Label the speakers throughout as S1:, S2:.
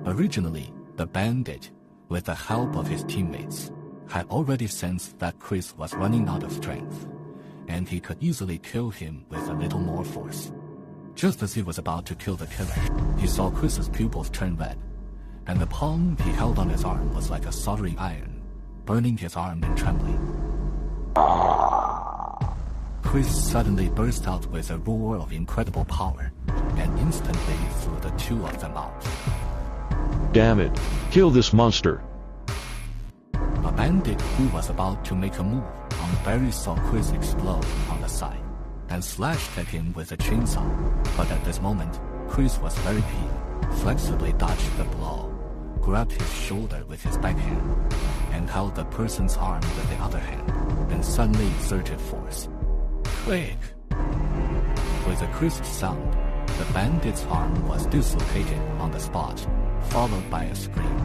S1: Originally, the bandit, with the help of his teammates, had already sensed that Chris was running out of strength, and he could easily kill him with a little more force. Just as he was about to kill the killer, he saw Chris's pupils turn red, and the palm he held on his arm was like a soldering iron, burning his arm and trembling. Chris suddenly burst out with a roar of incredible power, and instantly threw the two of them out.
S2: Damn it! Kill this monster!
S1: A bandit who was about to make a move on Barry saw Chris explode on the side, and slashed at him with a chainsaw, but at this moment, Chris was very keen, flexibly dodged the blow, grabbed his shoulder with his backhand, and held the person's arm with the other hand, then suddenly exerted force. Quick! With a crisp sound, the bandit's arm was dislocated on the spot, followed by a scream.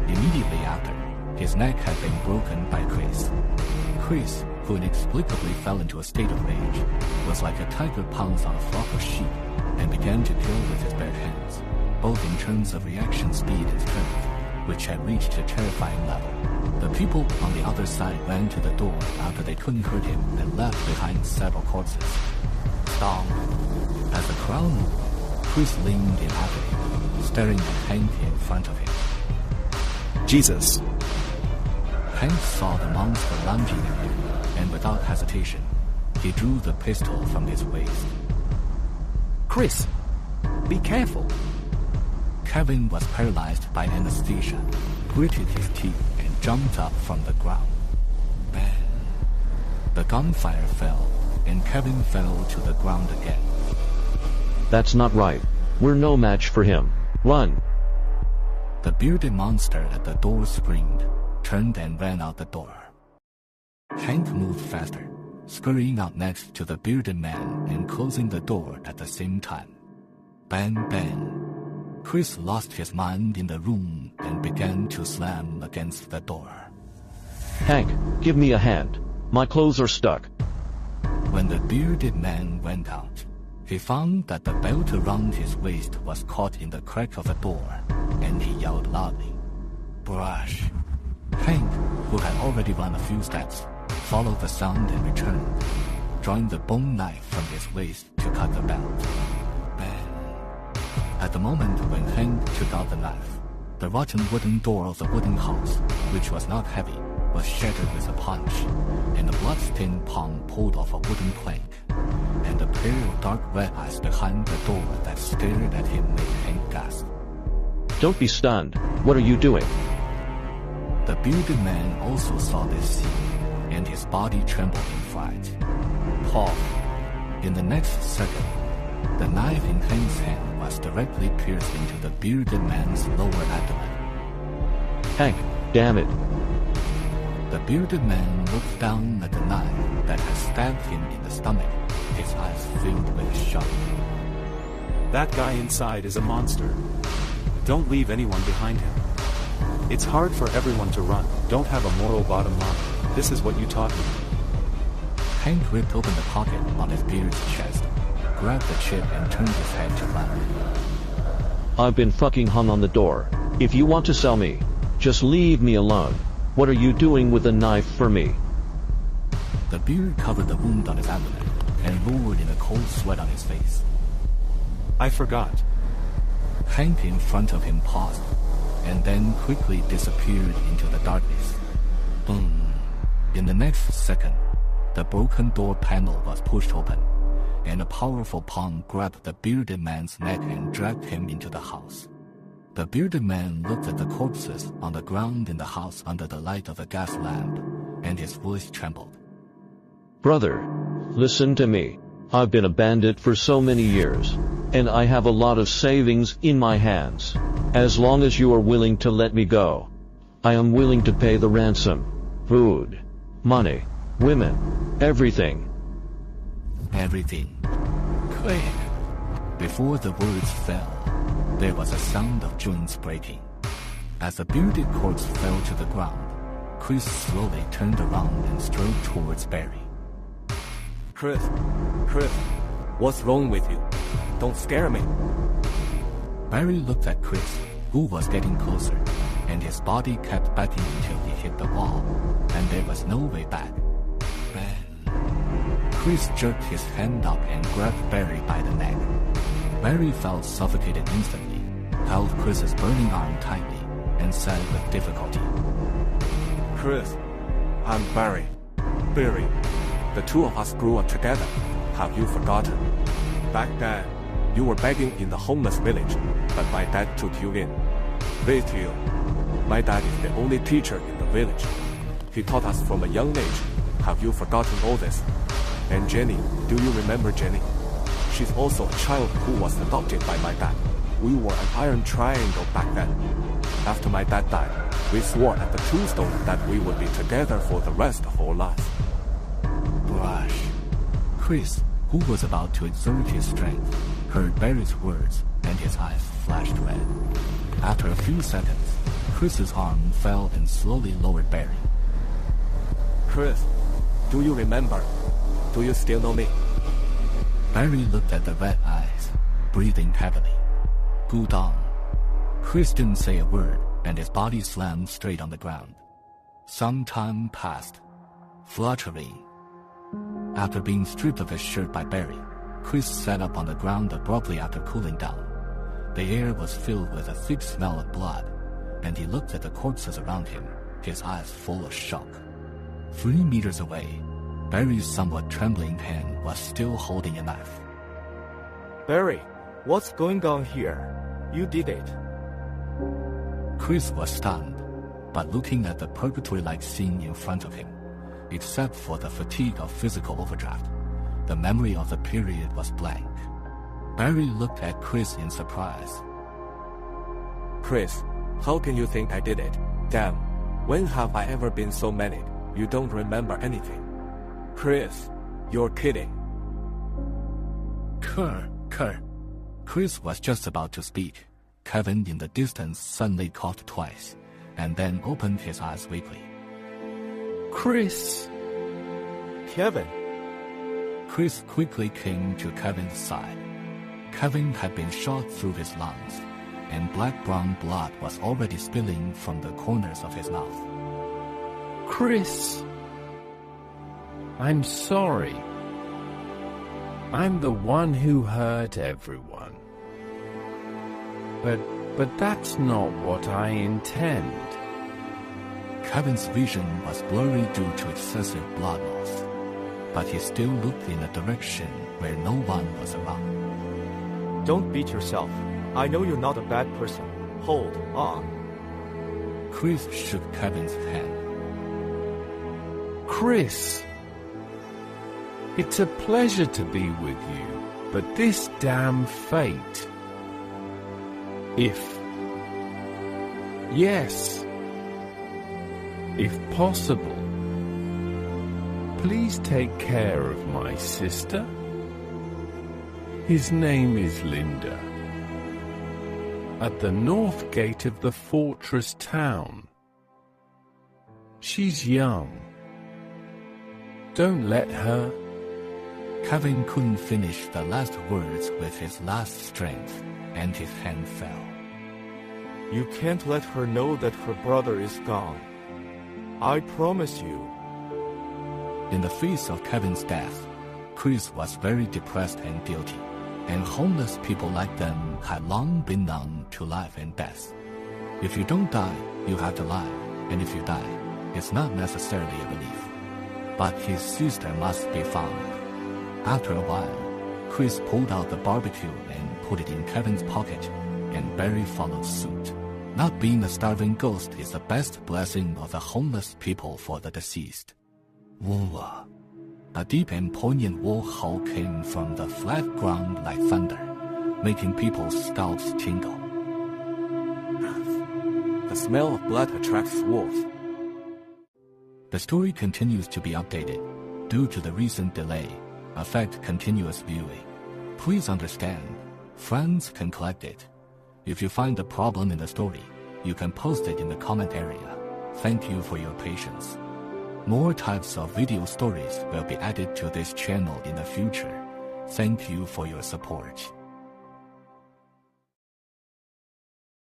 S1: Immediately after, his neck had been broken by Chris. Chris, who inexplicably fell into a state of rage, was like a tiger pounced on a flock of sheep and began to kill with his bare hands, both in terms of reaction speed and strength, which had reached a terrifying level. The people on the other side ran to the door after they couldn't hurt him and left behind several corpses. Stomp! As the crowd moved, Chris leaned in after him, staring at Hank in front of him.
S3: Jesus!
S1: Hank saw the monster lunging at him, and without hesitation, he drew the pistol from his waist.
S3: Chris! Be careful!
S1: Kevin was paralyzed by anesthesia, gritted his teeth, and jumped up from the ground. Bang! The gunfire fell, and Kevin fell to the ground again.
S2: That's not right. We're no match for him. Run!
S1: The bearded monster at the door screamed, turned and ran out the door. Hank moved faster, scurrying out next to the bearded man and closing the door at the same time. Bang, bang. Chris lost his mind in the room and began to slam against the door.
S2: Hank, give me a hand. My clothes are stuck.
S1: When the bearded man went out, he found that the belt around his waist was caught in the crack of the door, and he yelled loudly, "Brush!" Hank, who had already run a few steps, followed the sound and returned, drawing the bone knife from his waist to cut the belt. Bang! At the moment when Hank took out the knife, the rotten wooden door of the wooden house, which was not heavy, was shattered with a punch, and a blood-stained palm pulled off a wooden plank, and a pair of dark red eyes behind the door that stared at him made Hank gasp.
S2: Don't be stunned. What are you doing?
S1: The bearded man also saw this scene, and his body trembled in fright. Pop! In the next second, the knife in Hank's hand was directly pierced into the bearded man's lower abdomen.
S2: Hank, damn it!
S1: The bearded man looked down at the knife that had stabbed him in the stomach, his eyes filled with shock.
S3: That guy inside is a monster. Don't leave anyone behind him. It's hard for everyone to run. Don't have a moral bottom line. This is what you taught me.
S1: Hank ripped open the pocket on his beard's chest, grabbed the chip and turned his head to run.
S2: I've been fucking hung on the door. If you want to sell me, just leave me alone. What are you doing with a knife for me?
S1: The beard covered the wound on his abdomen and roared in a cold sweat on his face.
S3: I forgot.
S1: Hank in front of him paused, and then quickly disappeared into the darkness. Boom! In the next second, the broken door panel was pushed open, and a powerful palm grabbed the bearded man's neck and dragged him into the house. The bearded man looked at the corpses on the ground in the house under the light of a gas lamp, and his voice trembled.
S2: Brother, listen to me. I've been a bandit for so many years, and I have a lot of savings in my hands. As long as you are willing to let me go, I am willing to pay the ransom. Food, money, women, everything.
S1: Everything. Quick! Before the words fell, there was a sound of joints breaking. As the bearded corpse fell to the ground, Chris slowly turned around and strode towards Barry.
S4: Chris, what's wrong with you? Don't scare me.
S1: Barry looked at Chris, who was getting closer, and his body kept backing until he hit the wall, and there was no way back. Ben. Chris jerked his hand up and grabbed Barry by the neck. Barry felt suffocated instantly, held Chris's burning arm tightly, and said with difficulty,
S4: Chris, I'm Barry. Barry, the two of us grew up together. Have you forgotten? Back then, you were begging in the homeless village, but my dad took you in. Raised you. My dad is the only teacher in the village. He taught us from a young age. Have you forgotten all this? And Jenny, do you remember Jenny? She's also a child who was adopted by my dad. We were an iron triangle back then. After my dad died, we swore at the tombstone that we would be together for the rest of our lives.
S1: Brush. Chris, who was about to exert his strength, heard Barry's words and his eyes flashed red. After a few seconds, Chris's arm fell and slowly lowered Barry.
S4: Chris, do you remember? Do you still know me?
S1: Barry looked at the red eyes, breathing heavily. Cooled down. Chris didn't say a word, and his body slammed straight on the ground. Some time passed, fluttering. After being stripped of his shirt by Barry, Chris sat up on the ground abruptly after cooling down. The air was filled with a thick smell of blood, and he looked at the corpses around him, his eyes full of shock. 3 meters away, Barry's somewhat trembling hand was still holding a knife.
S5: Barry, what's going on here? You did it.
S1: Chris was stunned, but looking at the purgatory-like scene in front of him, except for the fatigue of physical overdraft, the memory of the period was blank. Barry looked at Chris in surprise.
S4: Chris, how can you think I did it? Damn, when have I ever been so manic? You don't remember anything. Chris, you're kidding.
S1: Kerr. Chris was just about to speak. Kevin in the distance suddenly coughed twice, and then opened his eyes weakly.
S5: Chris. Kevin.
S1: Chris quickly came to Kevin's side. Kevin had been shot through his lungs, and black-brown blood was already spilling from the corners of his mouth.
S6: Chris. I'm sorry. I'm the one who hurt everyone. But that's not what I intend.
S1: Kevin's vision was blurry due to excessive blood loss, but he still looked in a direction where no one was around.
S5: Don't beat yourself. I know you're not a bad person. Hold on.
S1: Chris shook Kevin's hand.
S6: Chris. It's a pleasure to be with you, but this damn fate. If possible, please take care of my sister. His name is Linda. At the north gate of the fortress town. She's young. Don't let her.
S1: Kevin couldn't finish the last words with his last strength, and his hand fell.
S5: You can't let her know that her brother is gone. I promise you.
S1: In the face of Kevin's death, Chris was very depressed and guilty, and homeless people like them had long been numb to life and death. If you don't die, you have to lie, and if you die, it's not necessarily a relief. But his sister must be found. After a while, Chris pulled out the barbecue and put it in Kevin's pocket, and Barry followed suit. Not being a starving ghost is the best blessing of the homeless people for the deceased. Woo-wah. A deep and poignant war howl came from the flat ground like thunder, making people's scalps tingle.
S4: The smell of blood attracts wolves.
S1: The story continues to be updated. Due to the recent delay, affect continuous viewing. Please understand, friends can collect it. If you find a problem in the story, you can post it in the comment area. Thank you for your patience. More types of video stories will be added to this channel in the future. Thank you for your support.